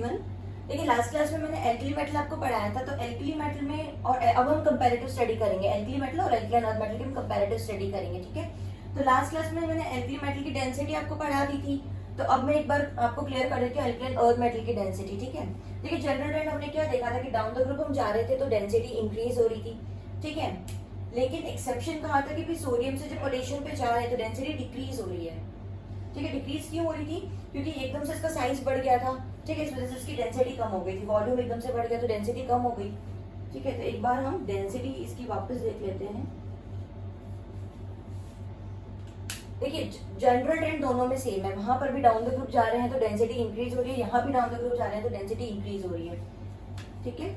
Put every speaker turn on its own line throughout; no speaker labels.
Everyone. देखिए last class में मैंने एल्कली मेटल आपको पढ़ाया था, तो एल्कली मेटल में और अब हम कंपैरेटिव स्टडी करेंगे, एल्कली मेटल और एल्कलाइन अर्थ मेटल की हम कंपैरेटिव स्टडी करेंगे, ठीक है। तो लास्ट क्लास में मैंने एल्कली मेटल की डेंसिटी आपको पढ़ा दी थी, तो अब मैं एक बार आपको क्लियर कर देती हूँ एल्कलाइन अर्थ मेटल की डेंसिटी, ठीक है। देखिए जनरल ट्रेंड हमने क्या देखा था कि डाउन द ग्रुप हम जा रहे थे तो डेंसिटी इंक्रीज हो रही थी, ठीक है। लेकिन एक्सेप्शन कहा था कि सोडियम से जब पोटेशियम पे जा रहे हैं तो डेंसिटी डिक्रीज हो रही है, ठीक है। डिक्रीज क्यों हो रही थी? क्योंकि एकदम से इसका साइज बढ़ गया था, ठीक है, इस वजह से इसकी डेंसिटी कम हो गई थी, वॉल्यूम एकदम से बढ़ गया तो डेंसिटी कम हो गई, ठीक है। तो एक बार हम डेंसिटी इसकी वापस देख लेते हैं। देखिए जनरल ट्रेंड दोनों में सेम है, वहां पर भी डाउन द ग्रुप जा रहे हैं तो डेंसिटी इंक्रीज हो रही है, यहाँ भी डाउन द ग्रुप जा रहे हैं तो डेंसिटी इंक्रीज हो रही है, ठीक है।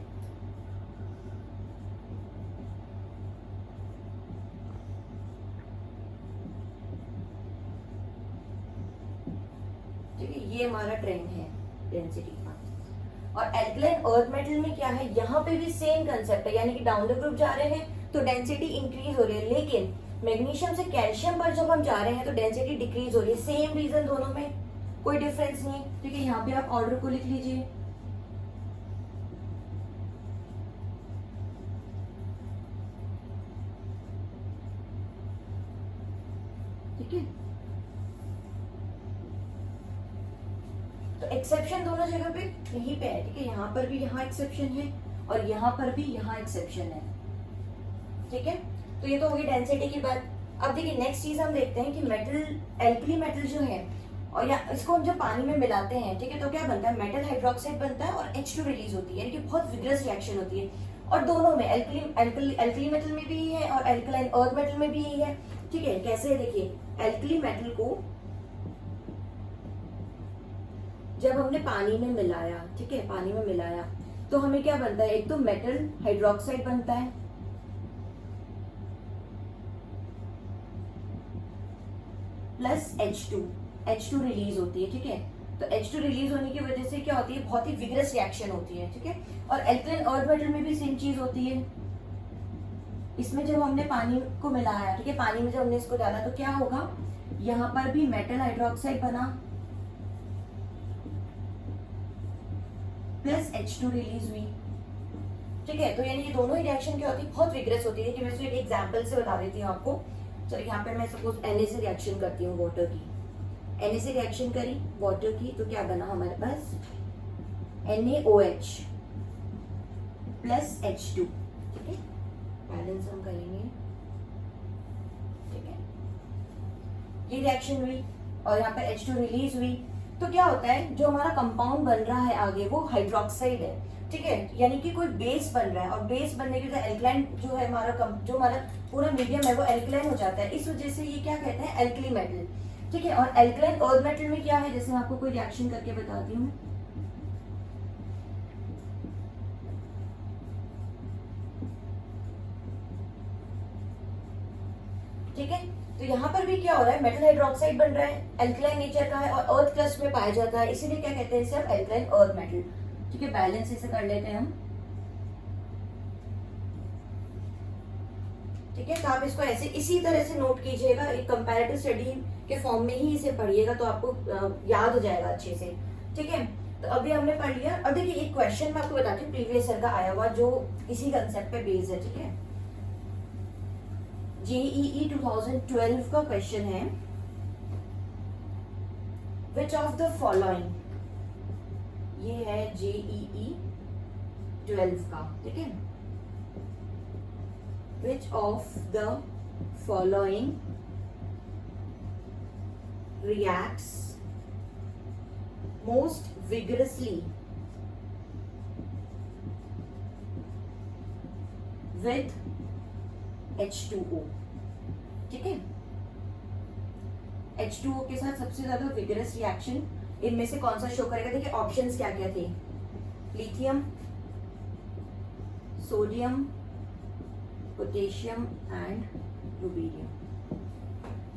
ठीक है, ये हमारा ट्रेंड है डेंसिटी का। और एल्कलाइन अर्थ मेटल में क्या है, यहाँ पे भी सेम कंसेप्ट है, यानी कि डाउन द ग्रुप जा रहे हैं तो डेंसिटी इंक्रीज हो रही है, लेकिन मैग्नीशियम से कैल्शियम पर जब हम जा रहे हैं तो डेंसिटी डिक्रीज हो रही है। सेम रीजन दोनों में, कोई डिफरेंस नहीं है, ठीक है। यहाँ पे आप ऑर्डर को लिख लीजिए। ठीक है, तो एक्सेप्शन दोनों जगह पे यहीं पे है, ठीक है। यहाँ पर भी यहाँ एक्सेप्शन है और यहाँ पर भी यहाँ एक्सेप्शन है, ठीक है। तो ये तो होगी डेंसिटी की बात। अब देखिए नेक्स्ट चीज हम देखते हैं कि मेटल, एल्कली मेटल जो है, और या इसको हम जब पानी में मिलाते हैं, ठीक है, तो क्या बनता है, मेटल हाइड्रोक्साइड बनता है और H2 रिलीज होती है, यानी कि बहुत विग्रस रिएक्शन होती है। और दोनों में एल्कली मेटल में भी है और एल्कलाइन अर्थ मेटल में भी यही है, ठीक है। कैसे है देखिए, एल्कली मेटल को जब हमने पानी में मिलाया, ठीक है, पानी में मिलाया तो हमें क्या बनता है, एक तो मेटल हाइड्रोक्साइड बनता है प्लस H2 रिलीज होती है, ठीक है। तो H2 रिलीज होने की वजह से क्या होती है, बहुत ही विग्रस रिएक्शन होती है, ठीक है। और एल्कलाइन अर्थ मेटल में भी सेम चीज होती है। इसमें जब हमने पानी को मिलाया, ठीक है, पानी में जब हमने इसको डाला तो क्या होगा, यहाँ पर भी मेटल हाइड्रोक्साइड बना प्लस H2 रिलीज हुई, ठीक है। तो यानी ये दोनों ही रिएक्शन क्या होती है, बहुत विग्रस होती है, कि मैं इसको एक एग्जांपल से बता देती हूँ आपको। चलो यहाँ पे मैं सपोज Na से रिएक्शन करती हूँ वाटर की, Na से रिएक्शन करी वाटर की, तो क्या बना हमारे पास, NaOH प्लस H2, ठीक है। बैलेंस हम करेंगे, ठीक है। ये रिएक्शन हुई और यहाँ पे H2 रिलीज हुई, तो क्या होता है, जो हमारा कंपाउंड बन रहा है आगे वो हाइड्रोक्साइड है, ठीक है, यानी कि कोई बेस बन रहा है, और बेस बनने की वजह एल्कलाइन जो है जो हमारा पूरा मीडियम है वो एल्कलाइन हो जाता है, इस वजह से ये क्या कहते हैं, एल्कली मेटल, ठीक है। और एल्कलाइन अर्थ मेटल में क्या है, जैसे मैं आपको कोई रिएक्शन करके बताती हूँ। ठीक है, तो यहाँ पर भी क्या हो रहा है, मेटल हाइड्रोक्साइड बन रहा है, एल्कलाइन नेचर का है और अर्थ क्रस्ट में पाया जाता है, इसीलिए क्या कहते हैं इसे हम एल्कलाइन अर्थ मेटल, ठीक है। बैलेंस इसे कर लेते हैं हम, ठीक है। तो आप इसको ऐसे इसी तरह से नोट कीजिएगा, एक कंपैरेटिव स्टडी के फॉर्म में ही इसे पढ़िएगा तो आपको याद हो जाएगा अच्छे से, ठीक है। तो अभी हमने पढ़ लिया। अब देखिए एक क्वेश्चन मैं आपको बताती हूँ प्रीवियस ईयर का आया हुआ, जो इसी कंसेप्ट पे बेस्ड है, ठीक है। JEE 2012 का क्वेश्चन है, विच ऑफ द फॉलोइंग, ये है JEE 12 का, ठीक है। Which of the following reacts most vigorously with H2O, ठीक है। H2O के साथ सबसे ज्यादा विगरस रिएक्शन इनमें से कौन सा शो करेगा? देखिए ऑप्शंस क्या क्या थे, lithium, sodium, potassium and rubidium.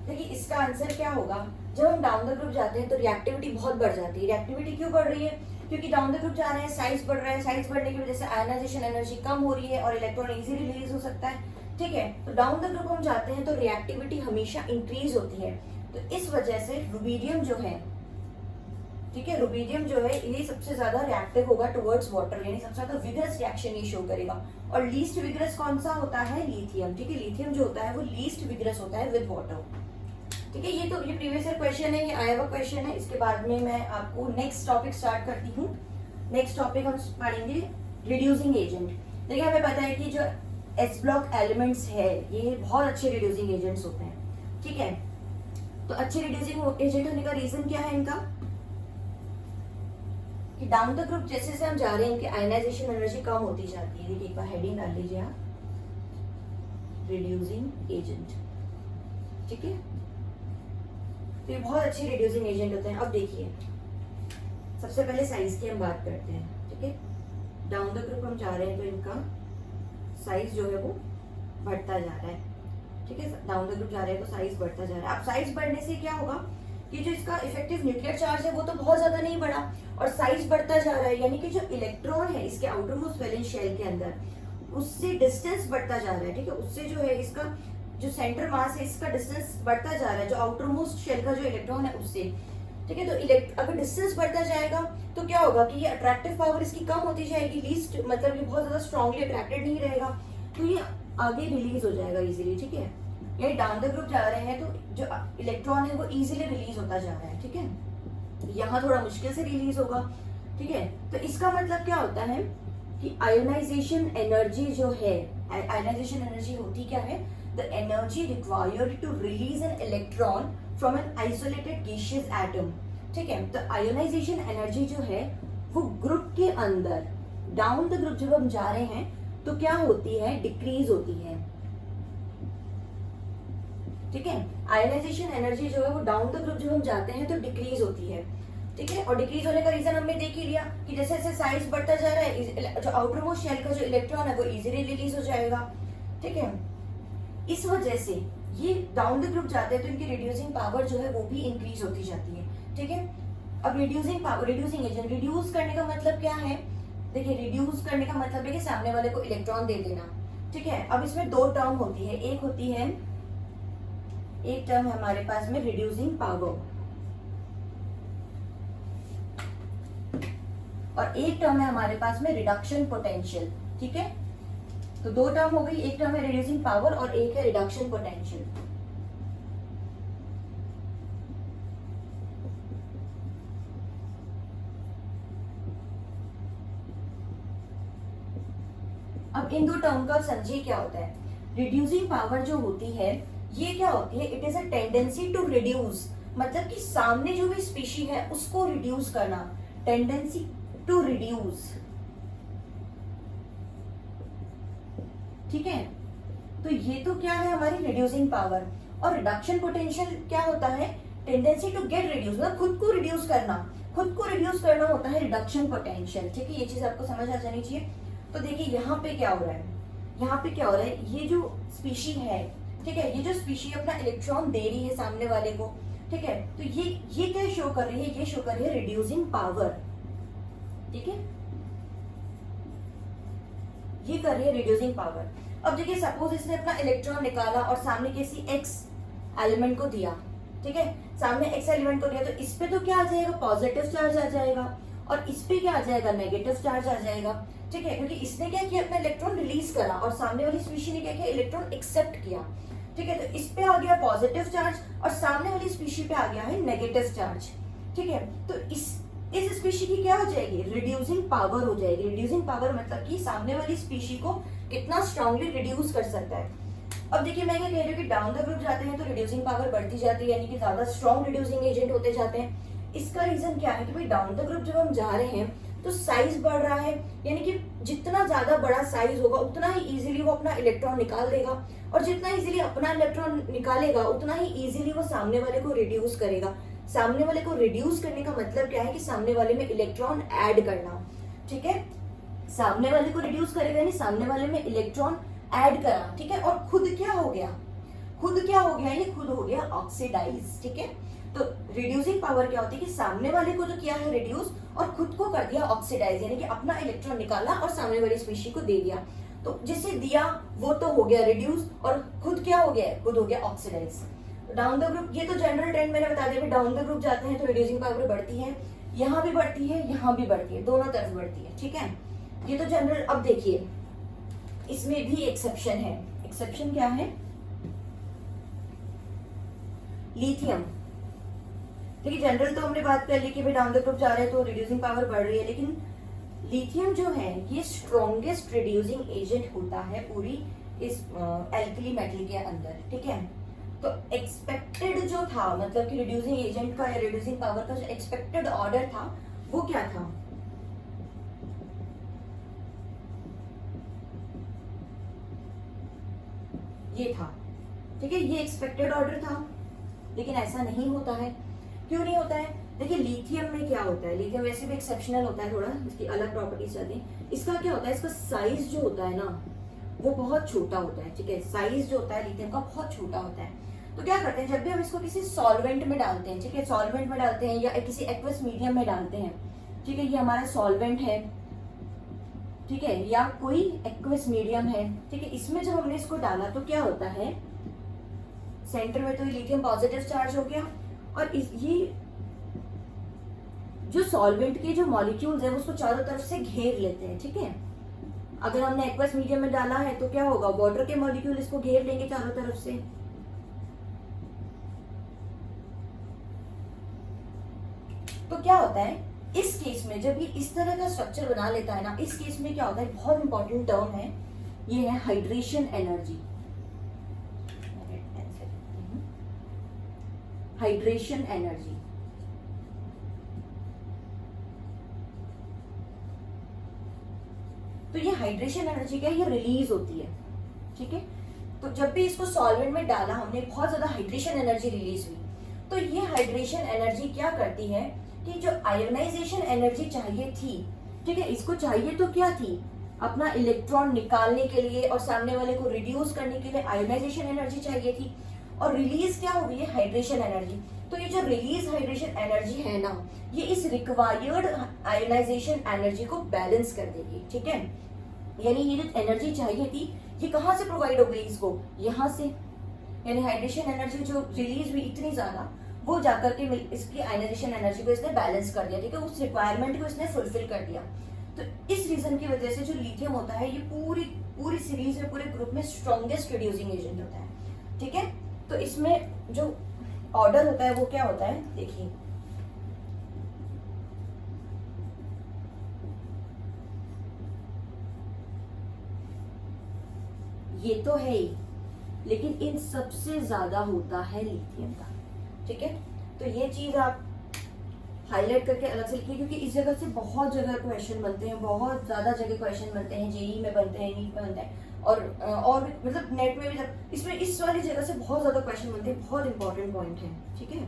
देखिए इसका आंसर क्या होगा, जब हम डाउन द ग्रुप जाते हैं तो रिएक्टिविटी बहुत बढ़ जाती है। रिएक्टिविटी क्यों बढ़ रही है? क्योंकि डाउन द ग्रुप जा रहे हैं, साइज बढ़ रहा है, साइज बढ़ने की वजह से आयनाइजेशन एनर्जी कम हो रही है और इलेक्ट्रॉन इजीली रिलीज हो सकता है, ठीक है। तो डाउन द ग्रुप हम जाते हैं तो रिएक्टिविटी हमेशा इंक्रीज होती है, तो इस वजह से रुबीडियम जो है ठीक है, रुबीडियम जो है ये सबसे ज्यादा रिएक्टिव होगा टुवर्ड्स वाटर, यानी सबसे ज्यादा विगरस रिएक्शन ये शो करेगा। और लीस्ट विगरस कौन सा होता है? लिथियम। ठीक है, लिथियम जो होता है वो लीस्ट विगरस होता है विद वाटर। ठीक है, ये तो ये प्रीवियस ईयर क्वेश्चन है, ये आया हुआ क्वेश्चन है। इसके बाद में मैं आपको नेक्स्ट टॉपिक स्टार्ट करती हूँ। नेक्स्ट टॉपिक हम पढ़ेंगे रिड्यूसिंग एजेंट। देखिए हमें पता है कि जो एस ब्लॉक एलिमेंट्स है ये बहुत अच्छे रिड्यूसिंग एजेंट्स होते हैं। ठीक है, तो अच्छे रिड्यूसिंग एजेंट होने का रीजन क्या है इनका? कि डाउन द ग्रुप जैसे जैसे हम जा रहे हैं इनकी आयनाइजेशन एनर्जी कम होती जाती है। देखिए एक बार हेडिंग डाल लीजिए आप, रिड्यूसिंग एजेंट। ठीक है, तो ये बहुत अच्छे रिड्यूसिंग एजेंट होते हैं। अब देखिए सबसे पहले साइज की हम बात करते हैं। ठीक है, डाउन द ग्रुप हम जा रहे हैं तो इनका साइज जो है वो बढ़ता जा रहा है। ठीक है, डाउन द ग्रुप जा रहे हैं तो साइज बढ़ता जा रहा है। अब साइज बढ़ने से क्या होगा कि जो इसका इफेक्टिव न्यूक्लियर चार्ज है वो तो बहुत ज्यादा नहीं बढ़ा और साइज बढ़ता जा रहा है, यानी कि जो इलेक्ट्रॉन है इसके आउटर मोस्ट वैलेंस शेल के अंदर उससे डिस्टेंस बढ़ता जा रहा है। ठीक है, उससे जो है इसका जो सेंटर मास है इसका डिस्टेंस बढ़ता जा रहा है, जो आउटर मोस्ट शेल का जो इलेक्ट्रॉन है उससे। ठीक है, तो अगर डिस्टेंस बढ़ता जाएगा तो क्या होगा कि ये अट्रैक्टिव पावर इसकी कम होती जाएगी, लीस्ट मतलब ये बहुत ज्यादा स्ट्रांगली अट्रैक्टेड नहीं रहेगा, तो ये आगे रिलीज हो जाएगा इजीली। ठीक है, यानी डाउन द ग्रुप जा रहे हैं तो जो इलेक्ट्रॉन है वो इजीली रिलीज होता जा रहा है। ठीक है, यहाँ थोड़ा मुश्किल से रिलीज होगा। ठीक है, तो इसका मतलब क्या होता है कि आयोनाइजेशन एनर्जी जो है, आयोनाइजेशन एनर्जी होती क्या है? The energy required to release an electron from an isolated gaseous atom. ठीक है, तो आयोनाइजेशन एनर्जी जो है वो ग्रुप के अंदर डाउन द ग्रुप जब हम जा रहे हैं तो क्या होती है? डिक्रीज होती है। ठीक है, आयोनाइजेशन एनर्जी जो है वो डाउन द ग्रुप जब हम जाते हैं तो डिक्रीज होती है। ठीक है, और डिक्रीज होने का रीजन हमने देख ही लिया कि जैसे जैसे साइज बढ़ता जा रहा है जो आउटर मोस्ट शेल का जो इलेक्ट्रॉन है वो इजीली रिलीज हो जाएगा। ठीक है, इस वजह से ये डाउन द ग्रुप जाते हैं तो इनकी रिड्यूसिंग पावर जो है वो भी इंक्रीज होती जाती है। ठीक है, अब reducing power, reducing agent, reduce करने का मतलब क्या है? देखिए रिड्यूस करने का मतलब है कि सामने वाले को इलेक्ट्रॉन दे देना। ठीक है, अब इसमें दो टर्म होती है, एक टर्म है हमारे पास में रिड्यूसिंग पावर और एक टर्म है हमारे पास में रिडक्शन पोटेंशियल। ठीक है, तो दो टर्म हो गई, एक टर्म है रिड्यूसिंग पावर और एक है रिडक्शन पोटेंशियल। अब इन दो टर्म का समझिए क्या होता है। रिड्यूसिंग पावर जो होती है ये क्या होती है? It is a tendency to reduce, मतलब कि सामने जो भी स्पीशी है उसको रिड्यूस करना, टेंडेंसी टू रिड्यूस। ठीक है, तो ये तो क्या है? हमारी रिड्यूसिंग पावर। और रिडक्शन पोटेंशियल क्या होता है? टेंडेंसी टू गेट रिड्यूस, मतलब खुद को रिड्यूस करना, खुद को रिड्यूस करना होता है रिडक्शन पोटेंशियल। ठीक है, ये चीज आपको समझ आ जानी चाहिए। तो देखिए यहाँ पे क्या हो रहा है, यहाँ पे क्या हो रहा है, ये जो स्पीशी है, ठीक है, ये जो स्पीशी अपना इलेक्ट्रॉन दे रही है सामने वाले को, ठीक है, तो ये क्या शो कर रही है? ये शो कर रही है रिड्यूसिंग पावर। ठीक है, ये कर रही है रिड्यूसिंग पावर। अब देखिए सपोज इसने अपना इलेक्ट्रॉन निकाला और सामने किसी एक्स एलिमेंट को दिया। ठीक है, सामने एक्स एलिमेंट को दिया तो इस पे तो क्या आ जाएगा? पॉजिटिव चार्ज आ जाएगा और इस पे क्या आ जाएगा? नेगेटिव चार्ज आ जाएगा। ठीक है, क्योंकि इसने क्या किया? अपना इलेक्ट्रॉन रिलीज करा और सामने वाली स्पीशी ने क्या किया? इलेक्ट्रॉन एक्सेप्ट किया। ठीक है, तो इस पे आ गया पॉजिटिव चार्ज और सामने वाली स्पीशी पे आ गया है नेगेटिव चार्ज। ठीक है, तो इस स्पीशी की क्या हो जाएगी? रिड्यूसिंग पावर हो जाएगी। रिड्यूसिंग पावर मतलब कि सामने वाली स्पीशी को कितना स्ट्रांगली रिड्यूस कर सकता है। अब देखिए मैं क्या कह रही हूँ कि डाउन द ग्रुप जाते हैं तो रिड्यूसिंग पावर बढ़ती जाती है, यानी कि ज्यादा स्ट्रॉन्ग रिड्यूसिंग एजेंट होते जाते हैं। इसका रीजन क्या है कि भाई डाउन द ग्रुप जब हम जा रहे हैं तो साइज बढ़ रहा है, यानी कि जितना ज्यादा बड़ा साइज होगा उतना ही इजीली वो अपना इलेक्ट्रॉन निकाल देगा और जितना इजीली अपना इलेक्ट्रॉन निकालेगा उतना ही इजीली वो सामने वाले को रिड्यूस करेगा। सामने वाले को रिड्यूस करने का मतलब क्या है कि सामने वाले में इलेक्ट्रॉन ऐड करना। ठीक है, सामने वाले को रिड्यूस करेगा यानी सामने वाले में इलेक्ट्रॉन ऐड करा। ठीक है, और खुद क्या हो गया? ये खुद हो गया ऑक्सीडाइज। ठीक है, तो रिड्यूसिंग पावर क्या होती है कि सामने वाले को जो किया है रिड्यूस और खुद को कर दिया ऑक्सीडाइज, यानी कि अपना इलेक्ट्रॉन निकाला और सामने वाली स्पीशी को दे दिया। तो जिसे दिया वो तो हो गया रिड्यूस और खुद क्या हो गया? खुद हो गया ऑक्सीडाइज। डाउन द ग्रुप, ये तो जनरल ट्रेंड मैंने बता दिया, डाउन द ग्रुप जाते हैं तो रिड्यूसिंग पावर बढ़ती है। यहाँ भी बढ़ती है, यहाँ भी बढ़ती है, दोनों तरफ बढ़ती है, ठीक है। ये तो जनरल। अब देखिए इसमें भी एक्सेप्शन है। एक्सेप्शन क्या है? लिथियम। देखिए जनरल तो हमने बात कर ली कि भाई डाउन द ग्रुप जा रहे हैं तो रिड्यूसिंग पावर बढ़ रही है, लेकिन लिथियम जो है ये स्ट्रॉन्गेस्ट रिड्यूसिंग एजेंट होता है पूरी इस एल्कली मेटल के अंदर, ठीक है। तो एक्सपेक्टेड जो था, मतलब कि रिड्यूसिंग एजेंट का या रिड्यूसिंग पावर का जो एक्सपेक्टेड ऑर्डर था वो क्या था? ये था, ठीक है। ये एक्सपेक्टेड ऑर्डर था, लेकिन ऐसा नहीं होता है। क्यों नहीं होता है? देखिए लिथियम में क्या होता है, लिथियम वैसे भी एक्सेप्शनल होता है, थोड़ा इसकी अलग प्रॉपर्टीज आती है। इसका क्या होता है, इसका साइज जो होता है ना वो बहुत छोटा होता है, ठीक है। साइज जो होता है लिथियम का बहुत छोटा होता है। तो क्या करते हैं, जब भी हम इसको किसी सॉल्वेंट में डालते हैं, ठीक है, सॉल्वेंट में डालते हैं या किसी एक्वस मीडियम में डालते हैं, ठीक है, ये हमारा सॉल्वेंट है, ठीक है, या कोई एक्वस मीडियम है, ठीक है। इसमें जब हमने इसको डाला तो क्या होता है, सेंटर में तो लिथियम पॉजिटिव चार्ज हो गया, और ये जो सॉल्वेंट के जो मॉलिक्यूल्स है उसको चारों तरफ से घेर लेते हैं, ठीक है। अगर हमने एक्वस मीडियम में डाला है तो क्या होगा, वाटर के मॉलिक्यूल इसको घेर लेंगे चारों तरफ से। तो क्या होता है इस केस में, जब ये इस तरह का स्ट्रक्चर बना लेता है ना, इस केस में क्या होता है, बहुत इंपॉर्टेंट टर्म है, ये है हाइड्रेशन एनर्जी। Hydration energy. तो ये हाइड्रेशन एनर्जी क्या है, ये रिलीज होती है, ठीक है। तो जब भी इसको सॉल्वेंट में डाला हमने, बहुत ज्यादा हाइड्रेशन एनर्जी रिलीज हुई। तो ये हाइड्रेशन एनर्जी क्या करती है कि जो आयोनाइजेशन एनर्जी चाहिए थी, ठीक है, इसको चाहिए तो क्या थी, अपना इलेक्ट्रॉन निकालने के लिए और सामने वाले को रिड्यूस करने के लिए आयोनाइजेशन एनर्जी चाहिए थी, और रिलीज क्या हो गई है, हाइड्रेशन एनर्जी। तो ये जो रिलीज हाइड्रेशन एनर्जी है ना, ये इस रिक्वायर्ड आयोनाइजेशन एनर्जी को बैलेंस कर देगी, ठीक है। यानी ये जो एनर्जी चाहिए थी ये कहां से प्रोवाइड हो गई इसको, यहां से। यानी हाइड्रेशन एनर्जी जो रिलीज हुई इतनी ज्यादा, वो जाकर के इसकी आयोनाइजेशन एनर्जी को इसने बैलेंस कर दिया, ठीक है, उस रिक्वायरमेंट को इसने फुलफिल कर दिया। तो इस रीजन की वजह से जो लिथियम होता है ये पूरी सीरीज में, पूरे ग्रुप में स्ट्रॉन्गेस्ट रिड्यूसिंग एजेंट होता है, ठीक है। तो इसमें जो ऑर्डर होता है वो क्या होता है, देखिए ये तो है ही, लेकिन इन सबसे ज्यादा होता है लिथियम का, ठीक है। तो ये चीज आप हाईलाइट करके अलग से लिखिए, क्योंकि इस जगह से बहुत जगह क्वेश्चन बनते हैं, बहुत ज्यादा जगह क्वेश्चन बनते हैं, जेई में बनते हैं, नीट में बनते हैं, और मतलब नेट में भी जब इसमें इस वाली जगह से बहुत ज्यादा क्वेश्चन बनते हैं। बहुत इंपॉर्टेंट पॉइंट है, ठीक है,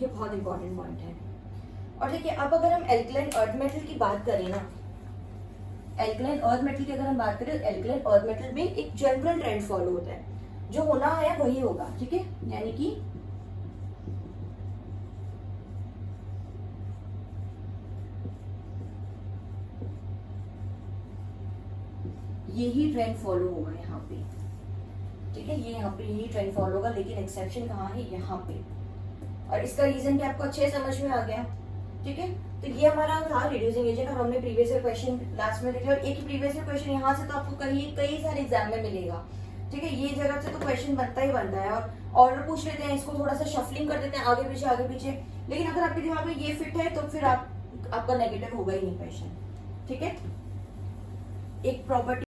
ये बहुत इंपॉर्टेंट पॉइंट है। और देखिए अब अगर हम एल्कलाइन अर्थ मेटल की बात करें ना, एल्कलाइन अर्थ मेटल की अगर हम बात करें, एल्कलाइन अर्थ मेटल में एक जनरल ट्रेंड फॉलो होता है, जो होना है वही होगा, ठीक है। यानी कि यही ट्रेंड फॉलो होगा यहाँ पे, ठीक है, ये यहाँ पे यही ट्रेंड फॉलो होगा, लेकिन एक्सेप्शन कहाँ है, यहाँ पे। और इसका रीजन भी आपको अच्छे समझ में आ गया, ठीक है। तो ये हमारा था रिड्यूसिंग एजेंट, और हमने प्रीवियस ईयर क्वेश्चन लास्ट में देखे, और एक ही प्रीवियस ईयर क्वेश्चन यहाँ से तो आपको कई सारे एग्जाम में मिलेगा, ठीक है। ये जगह से तो क्वेश्चन बनता ही बनता है, और ऑर्डर पूछ लेते हैं, इसको थोड़ा सा शफलिंग कर देते हैं आगे पीछे, लेकिन अगर आपके दिमाग में ये फिट है तो फिर आपका नेगेटिव होगा ही नहीं क्वेश्चन, ठीक है। एक प्रॉपर्टी